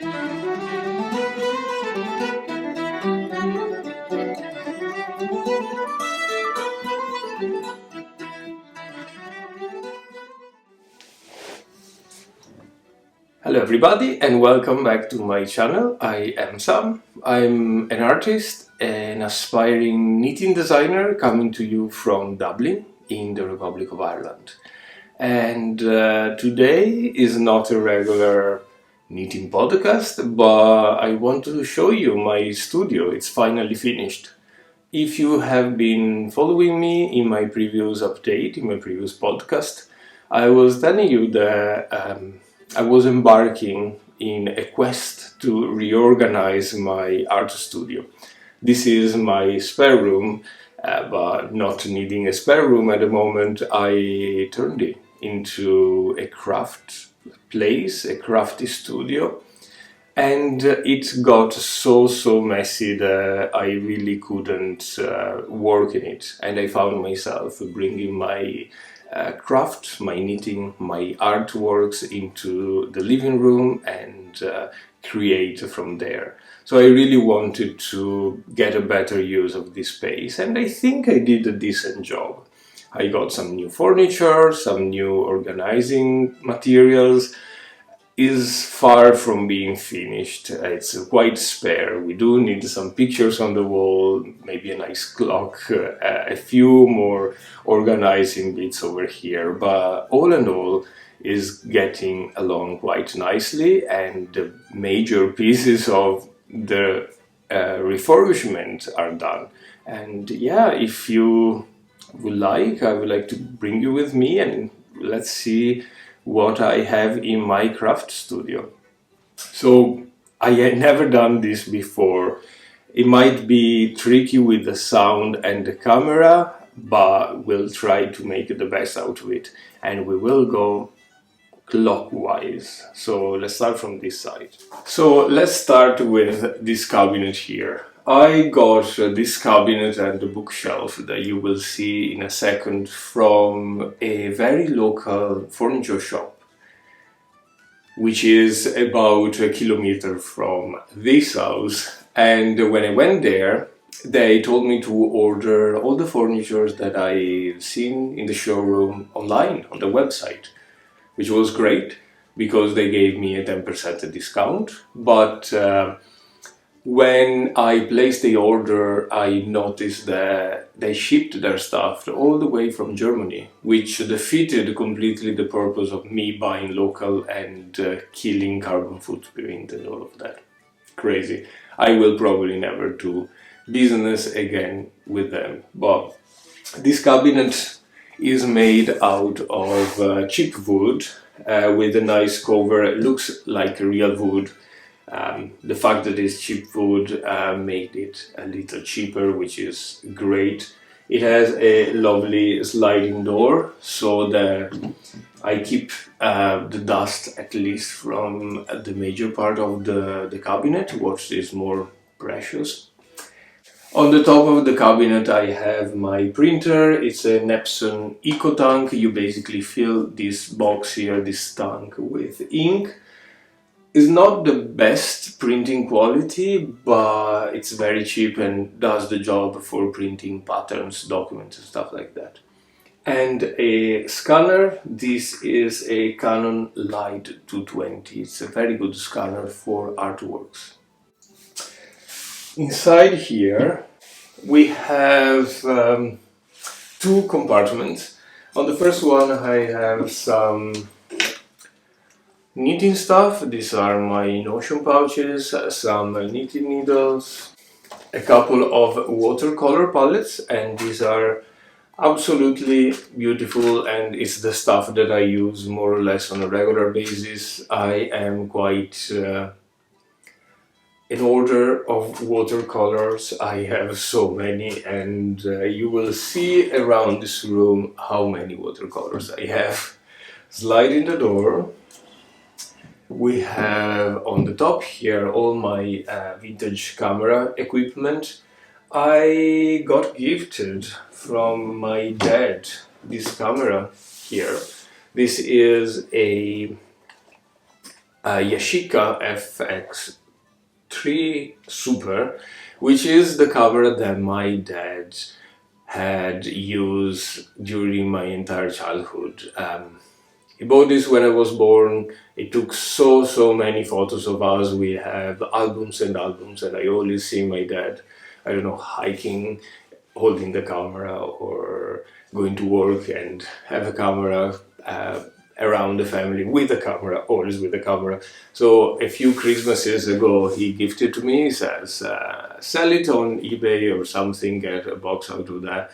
Hello everybody and welcome back to my channel. I am Sam. I'm an artist, an aspiring knitting designer coming to you from Dublin in the Republic of Ireland. And today is not a regular knitting podcast, but I want to show you my studio. It's finally finished. If you have been following me in my previous update, in my previous podcast, I was telling you that I was embarking in a quest to reorganize my art studio. This is my spare room, but not needing a spare room at the moment, I turned it into a craft place, a crafty studio. And it got so messy that I really couldn't work in it. And I found myself bringing my craft, my knitting, my artworks into the living room and create from there. So I really wanted to get a better use of this space, and I think I did a decent job. I got some new furniture, some new organizing materials. Is far from being finished. It's quite spare. We do need some pictures on the wall, maybe a nice clock, a few more organizing bits over here, but all in all is getting along quite nicely, and the major pieces of the refurbishment are done. And yeah, if you would like, I would like to bring you with me and let's see what I have in my craft studio. So I had never done this before. It might be tricky with the sound and the camera, but we'll try to make the best out of it, and we will go clockwise. So let's start from this side. So let's start with this cabinet here. I got this cabinet and the bookshelf that you will see in a second from a very local furniture shop, which is about a kilometer from this house. And when I went there, they told me to order all the furniture that I've seen in the showroom online on the website, which was great because they gave me a 10% discount. But when I placed the order, I noticed that they shipped their stuff all the way from Germany, which defeated completely the purpose of me buying local and killing carbon footprint and all of that. Crazy. I will probably never do business again with them. But this cabinet is made out of cheap wood with a nice cover. It looks like real wood. The fact that it's cheap wood made it a little cheaper, which is great. It has a lovely sliding door, so that I keep the dust at least from the major part of the cabinet, which is more precious. On the top of the cabinet I have my printer. It's a Epson EcoTank. You basically fill this box here, this tank, with ink. It's not the best printing quality, but it's very cheap and does the job for printing patterns, documents and stuff like that. And a scanner. This is a Canon Light 220. It's a very good scanner for artworks. Inside here we have two compartments. On the first one I have some knitting stuff. These are my Notion pouches, some knitting needles, a couple of watercolor palettes, and these are absolutely beautiful, and it's the stuff that I use more or less on a regular basis. I am quite in order of watercolors. I have so many, and you will see around this room how many watercolors I have. Slide in the door. We have on the top here all my vintage camera equipment. I got gifted from my dad this camera here. This is a Yashica FX3 Super, which is the camera that my dad had used during my entire childhood. He bought this when I was born. It took so many photos of us. We have albums and albums, and I always see my dad, I don't know, hiking, holding the camera, or going to work and have a camera around the family with a camera, always with a camera. So a few Christmases ago, he gifted to me. He says, sell it on eBay or something, get a box out of that.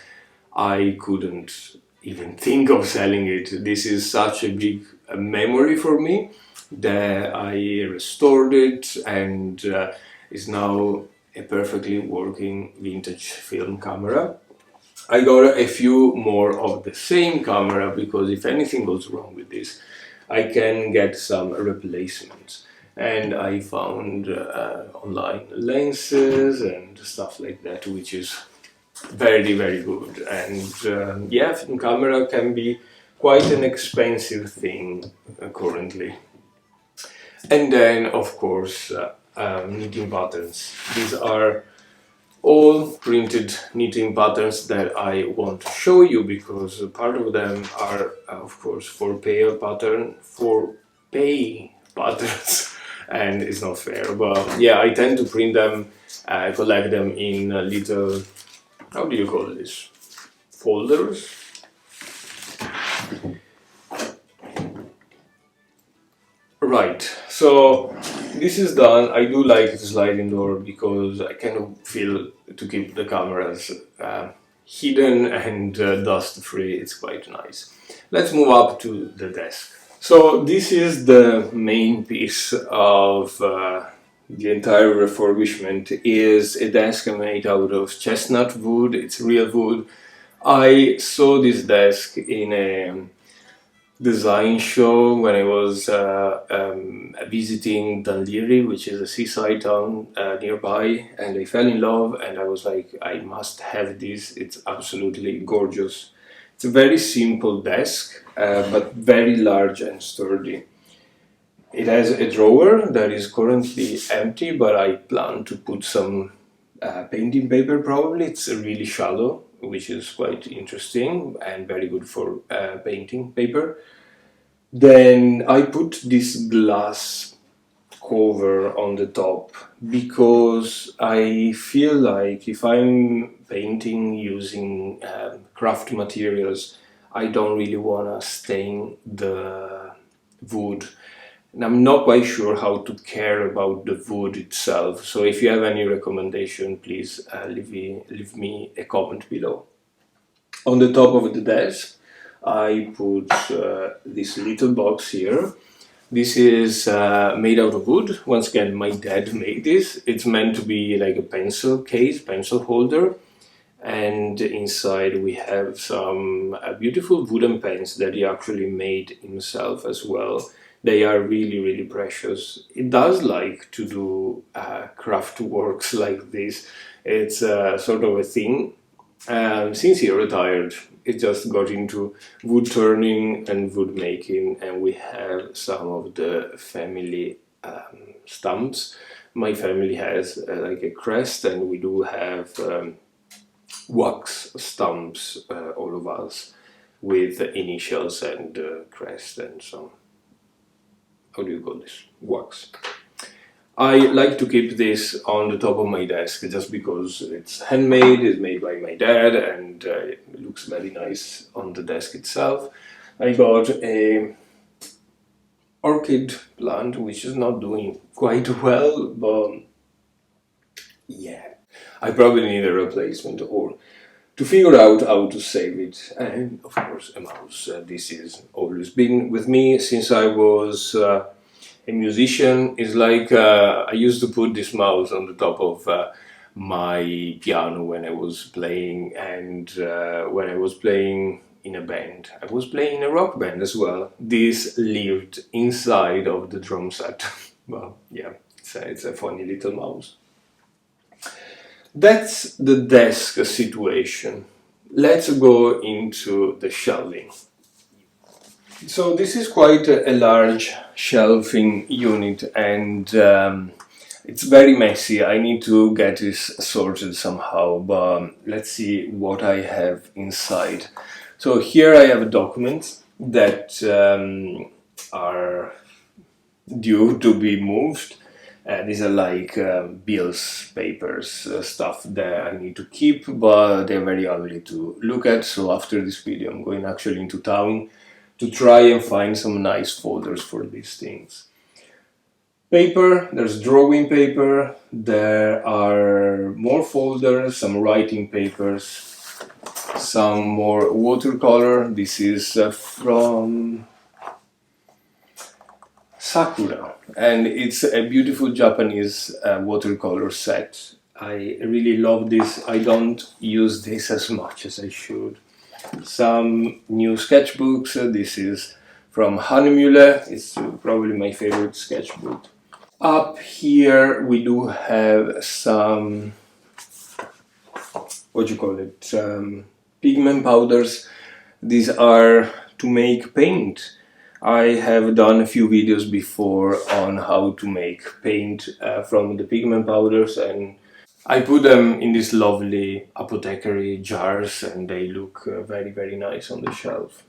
I couldn't even think of selling it. This is such a big memory for me that I restored it, and is now a perfectly working vintage film camera. I got a few more of the same camera because if anything goes wrong with this, I can get some replacements. And I found online lenses and stuff like that, which is very good. And yeah, film camera can be quite an expensive thing currently. And then, of course, knitting patterns. These are all printed knitting patterns that I want to show you because part of them are, of course, for pay patterns, and it's not fair. But yeah, I tend to print them, collect them in little, how do you call this? Folders. Right, so this is done. I do like the sliding door because I kind of feel to keep the cameras hidden and dust free. It's quite nice. Let's move up to the desk. So this is the main piece of the entire refurbishment. Is a desk made out of chestnut wood. It's real wood. I saw this desk in a design show when I was visiting Dun Laoghaire, which is a seaside town nearby, and I fell in love and I was like, I must have this. It's absolutely gorgeous. It's a very simple desk, but very large and sturdy. It has a drawer that is currently empty, but I plan to put some painting paper probably. It's really shallow, which is quite interesting and very good for painting paper. Then I put this glass cover on the top because I feel like if I'm painting using craft materials, I don't really want to stain the wood. And I'm not quite sure how to care about the wood itself. So if you have any recommendation, please leave me a comment below. On the top of the desk, I put this little box here. This is made out of wood. Once again, my dad made this. It's meant to be like a pencil case, pencil holder. And inside we have some beautiful wooden pens that he actually made himself as well. They are really precious. He does like to do craft works like this. It's sort of a thing. Since he retired, he just got into wood turning and wood making, and we have some of the family stamps. My family has like a crest, and we do have wax stamps, all of us, with initials and crest and some, how do you call this, wax. I like to keep this on the top of my desk just because it's handmade, it's made by my dad, and it looks very nice on the desk itself. I got a orchid plant which is not doing quite well, but yeah, I probably need a replacement or to figure out how to save it. And of course a mouse. This has always been with me since I was a musician. Is like I used to put this mouse on the top of my piano when I was playing, and when I was playing in a band. I was playing in a rock band as well. This lived inside of the drum set. Well, yeah, it's a funny little mouse. That's the desk situation. Let's go into the shelving. So this is quite a large shelving unit, and it's very messy. I need to get this sorted somehow, but let's see what I have inside. So here I have documents that are due to be moved. These are like bills, papers, stuff that I need to keep, but they're very ugly to look at. So after this video, I'm going actually into town to try and find some nice folders for these things. Paper, there's drawing paper, there are more folders, some writing papers, some more watercolor. This is from Sakura, and it's a beautiful Japanese watercolor set. I really love this. I don't use this as much as I should. Some new sketchbooks. This is from Hahnemühle. It's probably my favorite sketchbook. Up here we do have some, what you call it, pigment powders. These are to make paint. I have done a few videos before on how to make paint from the pigment powders, and I put them in these lovely apothecary jars, and they look very nice on the shelf.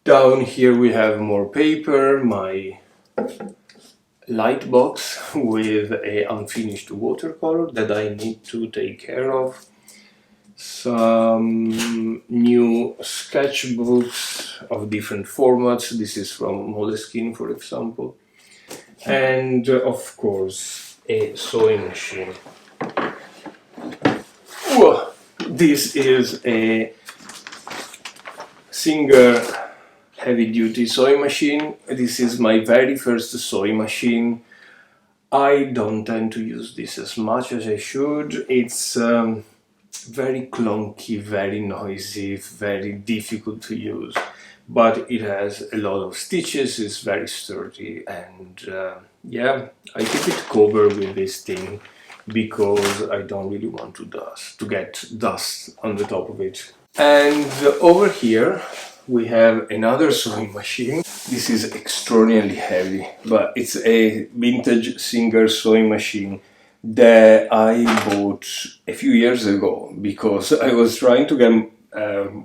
Down here we have more paper, my light box with a unfinished watercolor that I need to take care of. Some new sketchbooks of different formats. This is from Moleskine, for example. And of course, a sewing machine. Whoa. This is a Singer heavy-duty sewing machine. This is my very first sewing machine. I don't tend to use this as much as I should. It's very clunky, very noisy, very difficult to use, but it has a lot of stitches, it's very sturdy, and yeah, I keep it covered with this thing because I don't really want to get dust on the top of it. And over here we have another sewing machine. This is extraordinarily heavy, but it's a vintage Singer sewing machine that I bought a few years ago because I was trying to get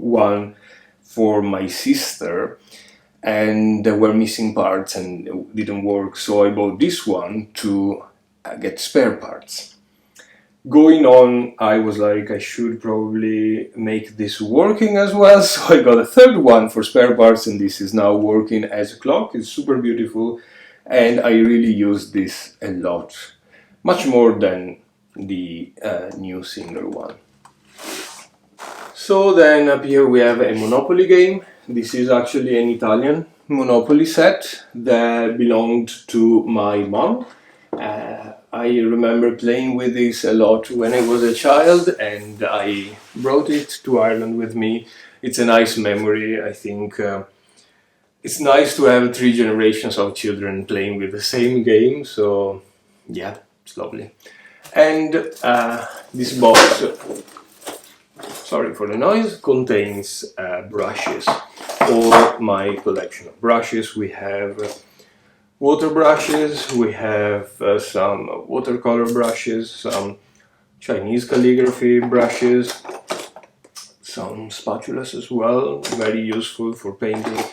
one for my sister, and there were missing parts and it didn't work, so I bought this one to get spare parts. Going on, I was like, I should probably make this working as well, so I got a third one for spare parts, and this is now working as a clock. It's super beautiful, and I really use this a lot, much more than the new Singer one. So then up here we have a Monopoly game. This is actually an Italian Monopoly set that belonged to my mom. I remember playing with this a lot when I was a child, and I brought it to Ireland with me. It's a nice memory. I think it's nice to have 3 generations of children playing with the same game, so yeah, it's lovely. And this box, sorry for the noise, contains brushes, or my collection of brushes. We have water brushes, we have some watercolor brushes, some Chinese calligraphy brushes, some spatulas as well, very useful for painting.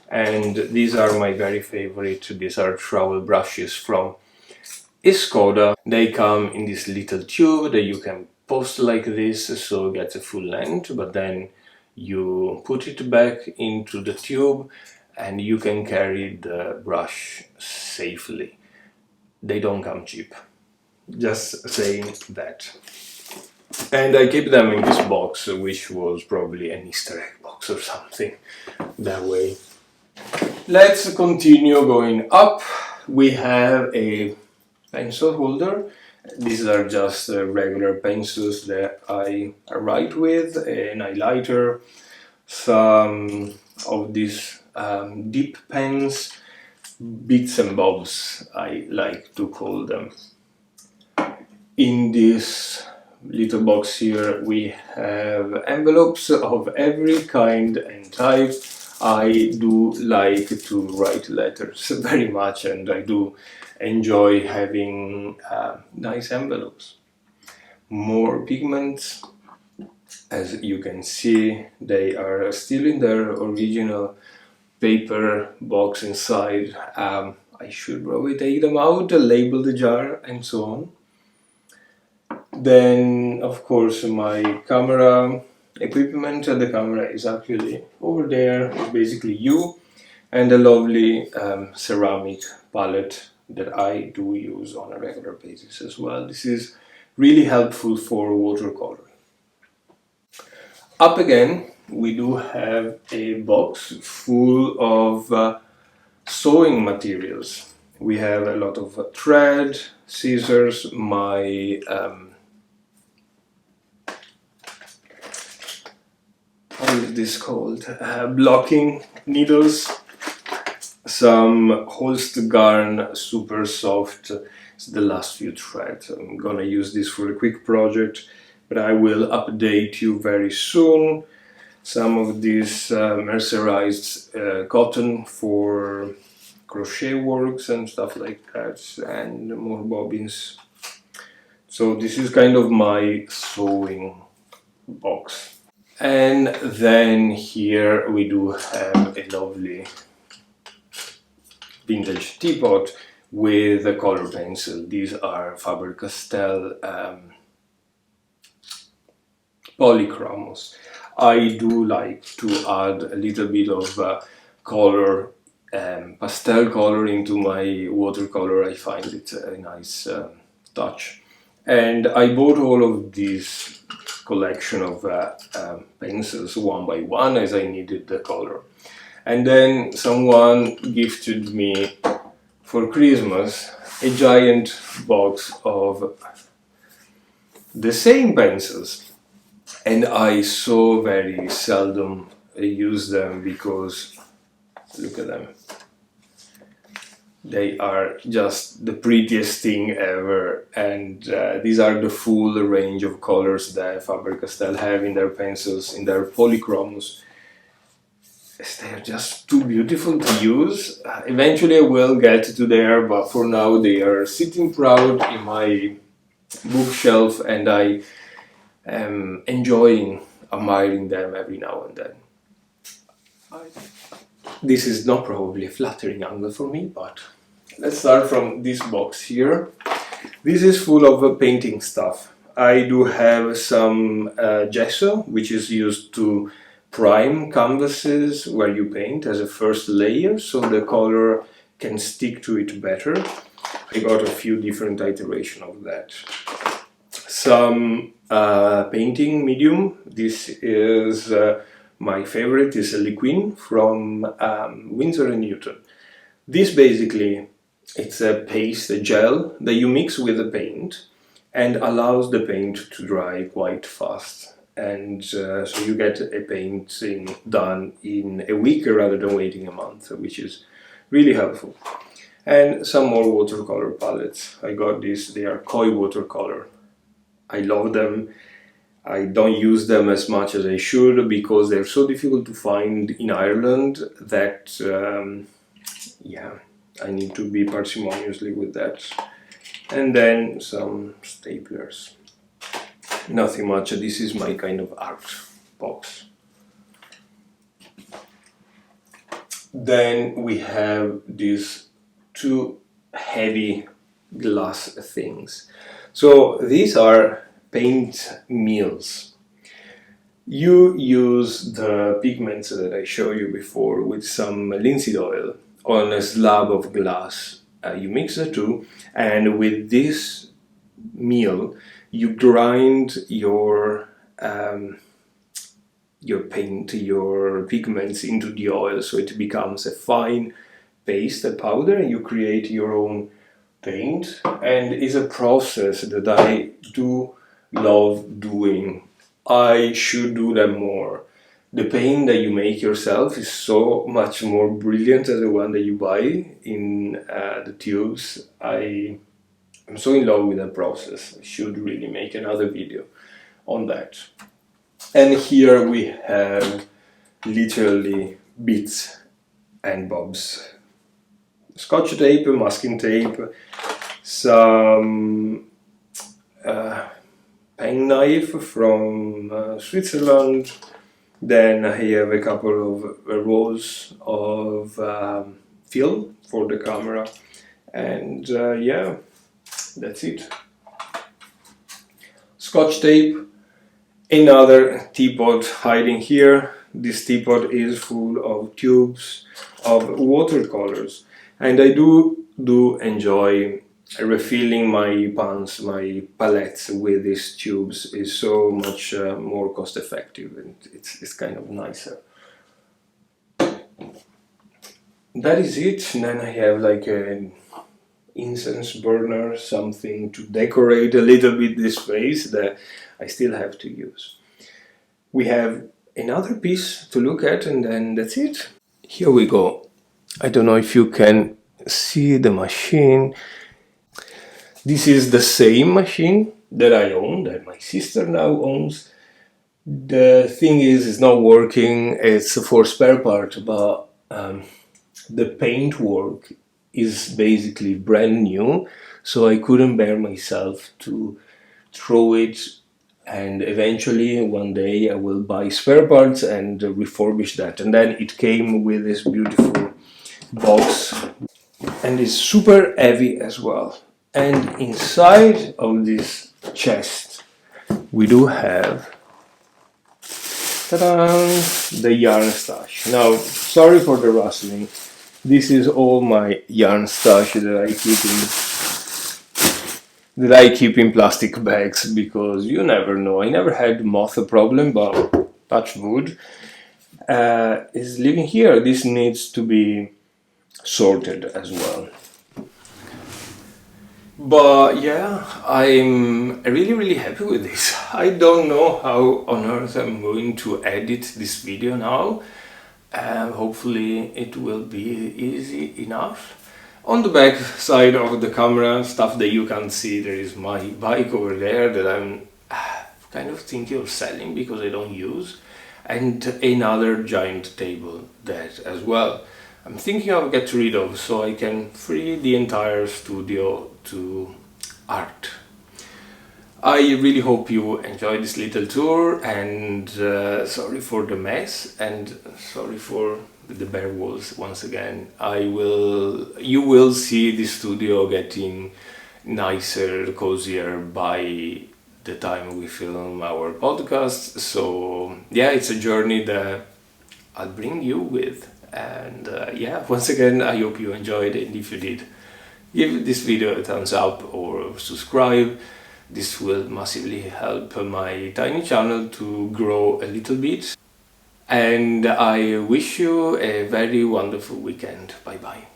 And these are my very favorite. These are trowel brushes from Escoda. They come in this little tube that you can post like this, so it gets a full length, but then you put it back into the tube and you can carry the brush safely. They don't come cheap, just saying that. And I keep them in this box, which was probably an Easter egg box or something that way. Let's continue going up. We have a pencil holder. These are just regular pencils that I write with, an highlighter, some of these dip pens, bits and bobs, I like to call them. In this little box here we have envelopes of every kind and type. I do like to write letters very much, and I do enjoy having nice envelopes. More pigments, as you can see, they are still in their original paper box inside. I should probably take them out, label the jar, and so on. Then, of course, my camera equipment. The camera is actually over there. It's basically you, and a lovely ceramic palette that I do use on a regular basis as well. This is really helpful for watercolor. Up again, we do have a box full of sewing materials. We have a lot of thread, scissors, my what is this called? Blocking needles, some Holst Garn super soft. It's the last few threads. I'm gonna use this for a quick project, but I will update you very soon. Some of this mercerized cotton for crochet works and stuff like that, and more bobbins. So this is kind of my sewing box. And then here we do have a lovely vintage teapot with a color pencil. These are Faber-Castell Polychromos. I do like to add a little bit of color, pastel color into my watercolor. I find it a nice touch. And I bought all of these collection of pencils one by one as I needed the color. And then someone gifted me for Christmas a giant box of the same pencils, and I so very seldom use them because look at them. They are just the prettiest thing ever, and these are the full range of colors that Faber-Castell have in their pencils, in their Polychromos. They are just too beautiful to use. Eventually I will get to there, but for now they are sitting proud in my bookshelf, and I am enjoying admiring them every now and then. This is not probably a flattering angle for me, but let's start from this box here. This is full of painting stuff. I do have some gesso, which is used to prime canvases where you paint as a first layer, so the color can stick to it better. I got a few different iterations of that. Some painting medium. This is my favorite, is a Liquin from Winsor & Newton. This basically, it's a paste, a gel that you mix with the paint and allows the paint to dry quite fast. And so you get a painting done in a week rather than waiting a month, which is really helpful. And some more watercolor palettes. I got these, they are Koi watercolor. I love them. I don't use them as much as I should because they're so difficult to find in Ireland that yeah, I need to be parsimoniously with that. And then some staplers. Nothing much. This is my kind of art box. Then we have these two heavy glass things. So these are paint meals. You use the pigments that I showed you before with some linseed oil on a slab of glass. You mix the two, and with this meal you grind your paint, your pigments into the oil, so it becomes a fine paste, a powder, and you create your own paint. And it's a process that I do love doing. I should do them more. The paint that you make yourself is so much more brilliant than the one that you buy in the tubes. I'm so in love with that process. I should really make another video on that. And here we have literally bits and bobs. Scotch tape, masking tape, some pen knife from Switzerland. Then I have a couple of rolls of film for the camera, and yeah, that's it. Scotch tape, another teapot hiding here. This teapot is full of tubes of watercolors, and I do enjoy refilling my pans, my palettes with these tubes. Is so much more cost effective, and it's kind of nicer. That is it. And then I have like an incense burner, something to decorate a little bit this space that I still have to use. We have another piece to look at, and then that's it. Here we go. I don't know if you can see the machine. This is the same machine that I own, that my sister now owns. The thing is, it's not working. It's for spare part, but the paint work is basically brand new, so I couldn't bear myself to throw it, and eventually one day I will buy spare parts and refurbish that. And then it came with this beautiful box, and it's super heavy as well. And inside of this chest we do have, ta-da, the yarn stash. Now, sorry for the rustling. This is all my yarn stash that I keep in plastic bags, because you never know. I never had moth problem, but touch wood, is living here. This needs to be sorted as well. But yeah, I'm really happy with this. I don't know how on earth I'm going to edit this video now. Hopefully it will be easy enough. On the back side of the camera, stuff that you can't see, there is my bike over there that I'm kind of thinking of selling because I don't use, and another giant table that as well I'm thinking of get rid of, so I can free the entire studio to art. I really hope you enjoyed this little tour, and sorry for the mess, and sorry for the bare walls once again. You will see the studio getting nicer, cozier by the time we film our podcast. So yeah, it's a journey that I'll bring you with. And yeah, once again, I hope you enjoyed it, and if you did, give this video a thumbs up or subscribe. This will massively help my tiny channel to grow a little bit. And I wish you a very wonderful weekend. Bye bye.